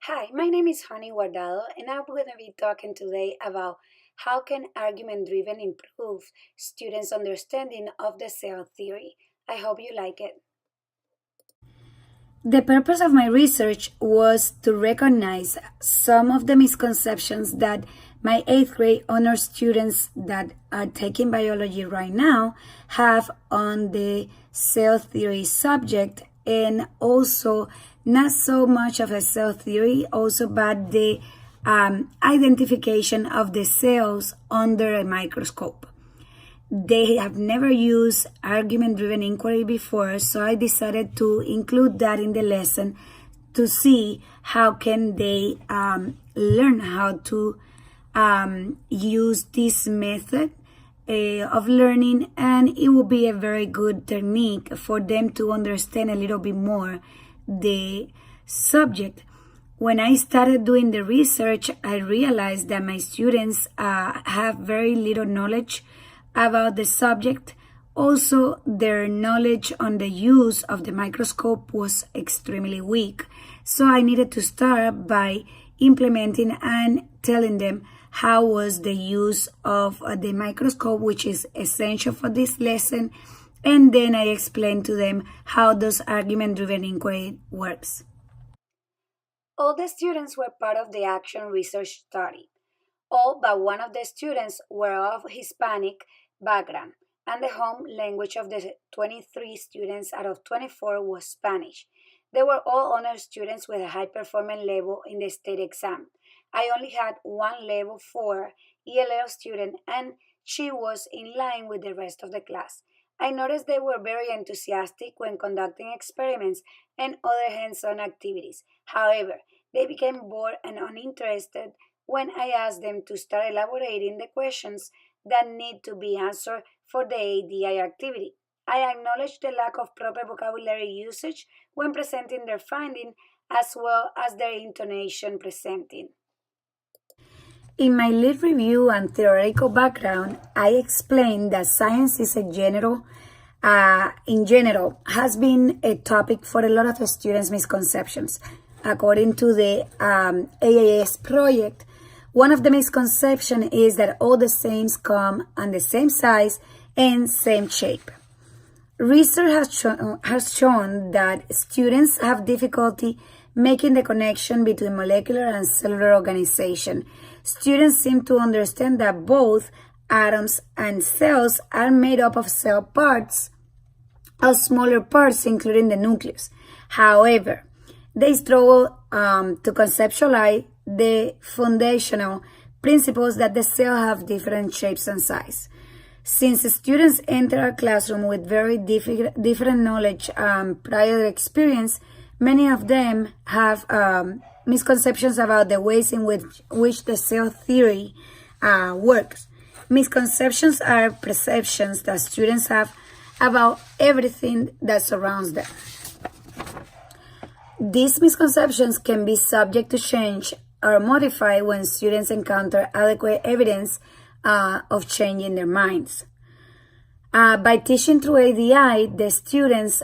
Hi, my name is Honey Guardado, and I'm going to be talking today about how can argument-driven improve students' understanding of the cell theory. I hope you like it. The purpose of my research was to recognize some of the misconceptions that my eighth grade honor students that are taking biology right now have on the cell theory subject, and also not so much of a cell theory, also but the identification of the cells under a microscope. They have never used argument driven inquiry before, so I decided to include that in the lesson to see how can they learn how to use this method of learning, and it will be a very good technique for them to understand a little bit more the subject. When I started doing the research, I realized that my students have very little knowledge about the subject. Also, their knowledge on the use of the microscope was extremely weak. So I needed to start by implementing and telling them how was the use of the microscope, which is essential for this lesson. And then I explained to them how does argument-driven inquiry works. All the students were part of the action research study. All but one of the students were of Hispanic background, and the home language of the 23 students out of 24 was Spanish. They were all honor students with a high performance level in the state exam. I only had one level 4 ELL student, and she was in line with the rest of the class. I noticed they were very enthusiastic when conducting experiments and other hands on activities. However, they became bored and uninterested when I asked them to start elaborating the questions that need to be answered for the ADI activity. I acknowledge the lack of proper vocabulary usage when presenting their finding, as well as their intonation presenting. In my lead review and theoretical background, I explained that science is in general, has been a topic for a lot of students' misconceptions. According to the AAS project, one of the misconceptions is that all the sames come on the same size and same shape. Research has shown that students have difficulty making the connection between molecular and cellular organization. Students seem to understand that both atoms and cells are made up of cell parts, of smaller parts, including the nucleus. However, they struggle to conceptualize the foundational principles that the cell have different shapes and size. Since the students enter a classroom with very different knowledge and prior experience, many of them have misconceptions about the ways in which the cell theory works. Misconceptions are perceptions that students have about everything that surrounds them. These misconceptions can be subject to change or modify when students encounter adequate evidence of changing their minds. By teaching through ADI, the students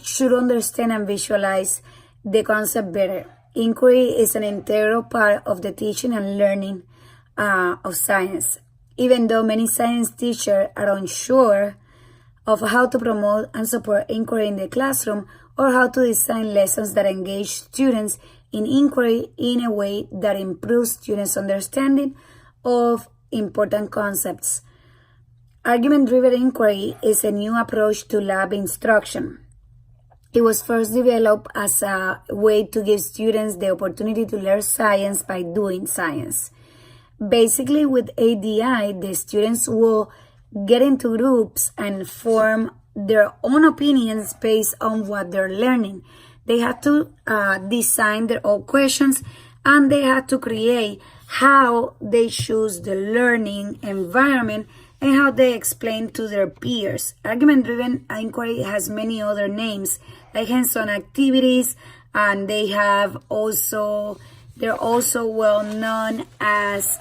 should understand and visualize the concept better. Inquiry is an integral part of the teaching and learning of science. Even though many science teachers are unsure of how to promote and support inquiry in the classroom, or how to design lessons that engage students in inquiry in a way that improves students' understanding of important concepts. Argument-driven inquiry is a new approach to lab instruction. It was first developed as a way to give students the opportunity to learn science by doing science. Basically, with ADI, the students will get into groups and form their own opinions based on what they're learning. They have to design their own questions, and they have to create how they choose the learning environment and how they explain to their peers. Argument-driven inquiry has many other names, like hands-on activities, and they're also well known as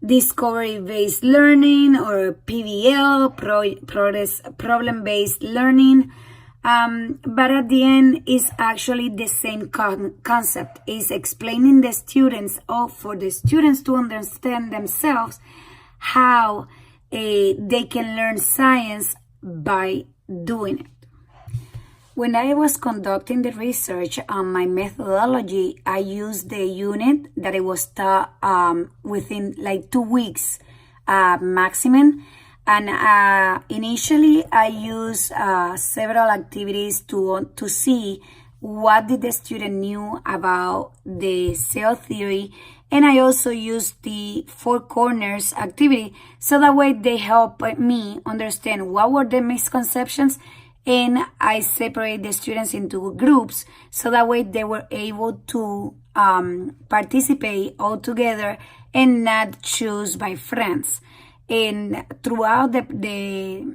discovery-based learning, or PBL, problem-based learning. But at the end, it's actually the same concept. Is explaining the students, or for the students to understand themselves, how they can learn science by doing it. When I was conducting the research on my methodology, I used the unit that it was taught within like 2 weeks maximum. And initially, I used several activities to see what did the student knew about the cell theory. And I also used the four corners activity, so that way they help me understand what were the misconceptions, and I separate the students into groups, so that way they were able to participate all together and not choose by friends. And throughout the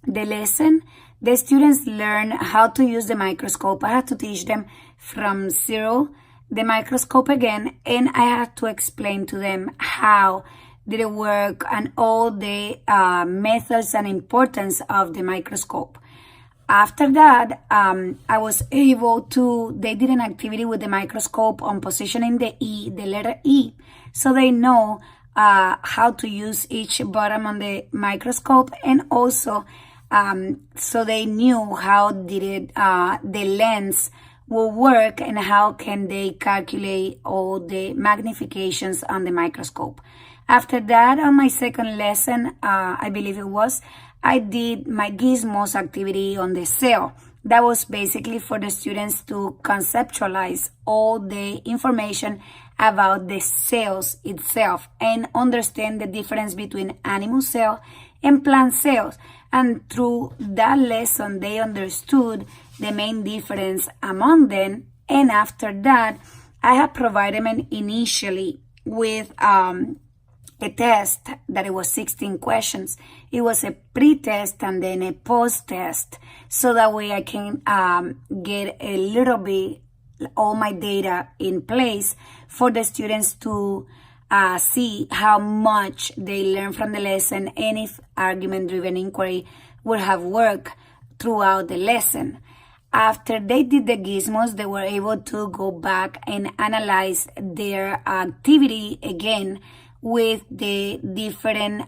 lesson, the students learn how to use the microscope. I had to teach them from zero the microscope again, and I had to explain to them how did it work and all the methods and importance of the microscope. After that, I was able to, they did an activity with the microscope on positioning the letter E, so they know how to use each button on the microscope, and also so they knew how did it, the lens will work, and how can they calculate all the magnifications on the microscope. After that, on my second lesson, I believe it was, I did my gizmos activity on the cell. That was basically for the students to conceptualize all the information about the cells itself and understand the difference between animal cell and plant cells. And through that lesson, they understood the main difference among them. And after that, I have provided them initially with a test that it was 16 questions. It was a pre-test and then a post-test, so that way I can get a little bit all my data in place for the students to see how much they learn from the lesson, and if argument-driven inquiry would have worked throughout the lesson. After they did the gizmos, they were able to go back and analyze their activity again with the different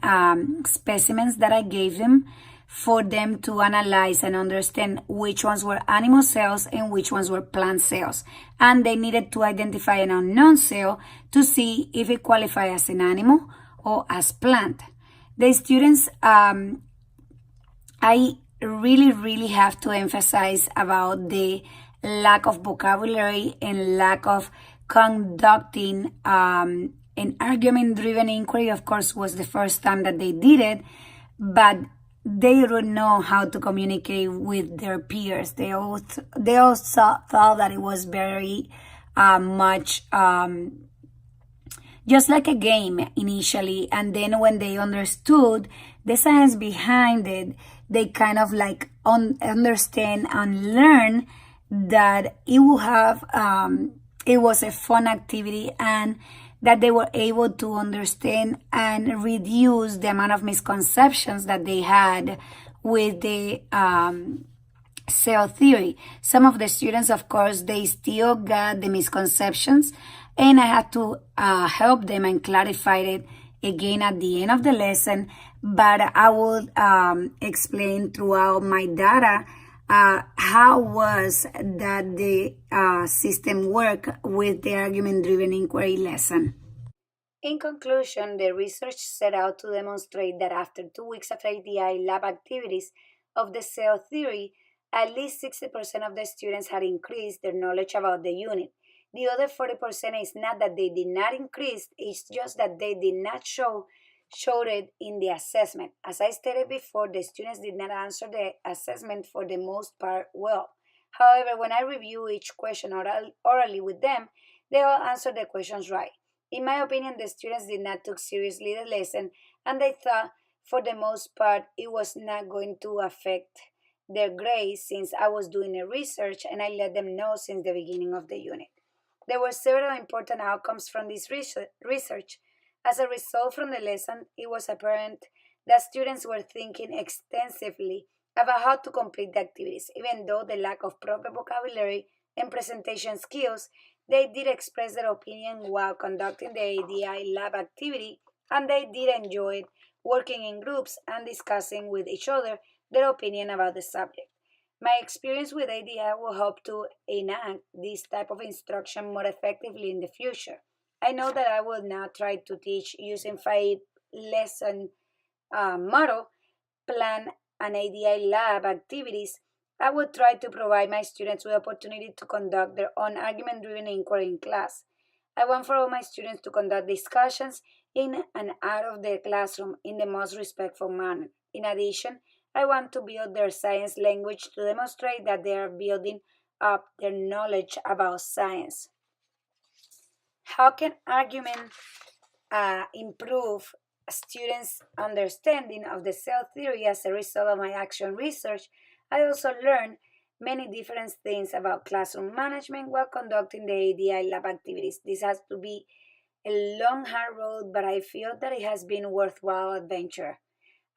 specimens that I gave them, for them to analyze and understand which ones were animal cells and which ones were plant cells. And they needed to identify an unknown cell to see if it qualified as an animal or as plant. The students, I really have to emphasize about the lack of vocabulary and lack of conducting an argument-driven inquiry. Of course, was the first time that they did it, but they don't know how to communicate with their peers. They all thought that it was very much just like a game initially, and then when they understood the science behind it, they kind of like understand and learn that it will have it was a fun activity, and that they were able to understand and reduce the amount of misconceptions that they had with the cell theory. Some of the students, of course, they still got the misconceptions, and I had to help them and clarify it again at the end of the lesson. But I will explain throughout my data how was that the system work with the argument-driven inquiry lesson. In conclusion, the research set out to demonstrate that after 2 weeks of ADI lab activities of the cell theory, at least 60% of the students had increased their knowledge about the unit. The other 40% is not that they did not increase, it's just that they did not showed it in the assessment. As I stated before, the students did not answer the assessment for the most part well. However, when I review each question orally with them, they all answered the questions right. In my opinion, the students did not take seriously the lesson, and they thought for the most part it was not going to affect their grades, since I was doing a research and I let them know since the beginning of the unit. There were several important outcomes from this research. As a result from the lesson, it was apparent that students were thinking extensively about how to complete the activities. Even though the lack of proper vocabulary and presentation skills, they did express their opinion while conducting the ADI lab activity, and they did enjoy working in groups and discussing with each other their opinion about the subject. My experience with ADI will help to enact this type of instruction more effectively in the future. I know that I will now try to teach using 5 lesson model, plan and ADI lab activities. I will try to provide my students with opportunity to conduct their own argument-driven inquiry in class. I want for all my students to conduct discussions in and out of the classroom in the most respectful manner. In addition, I want to build their science language to demonstrate that they are building up their knowledge about science. How can argument improve students' understanding of the cell theory as a result of my action research? I also learned many different things about classroom management while conducting the ADI lab activities. This has to be a long, hard road, but I feel that it has been worthwhile adventure.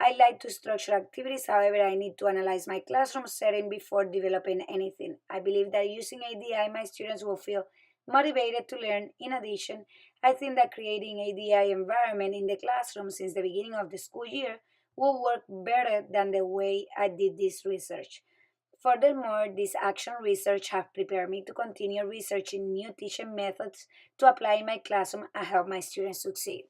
I like to structure activities, however, I need to analyze my classroom setting before developing anything. I believe that using ADI, my students will feel motivated to learn. In addition, I think that creating ADI environment in the classroom since the beginning of the school year will work better than the way I did this research. Furthermore, this action research have prepared me to continue researching new teaching methods to apply in my classroom and help my students succeed.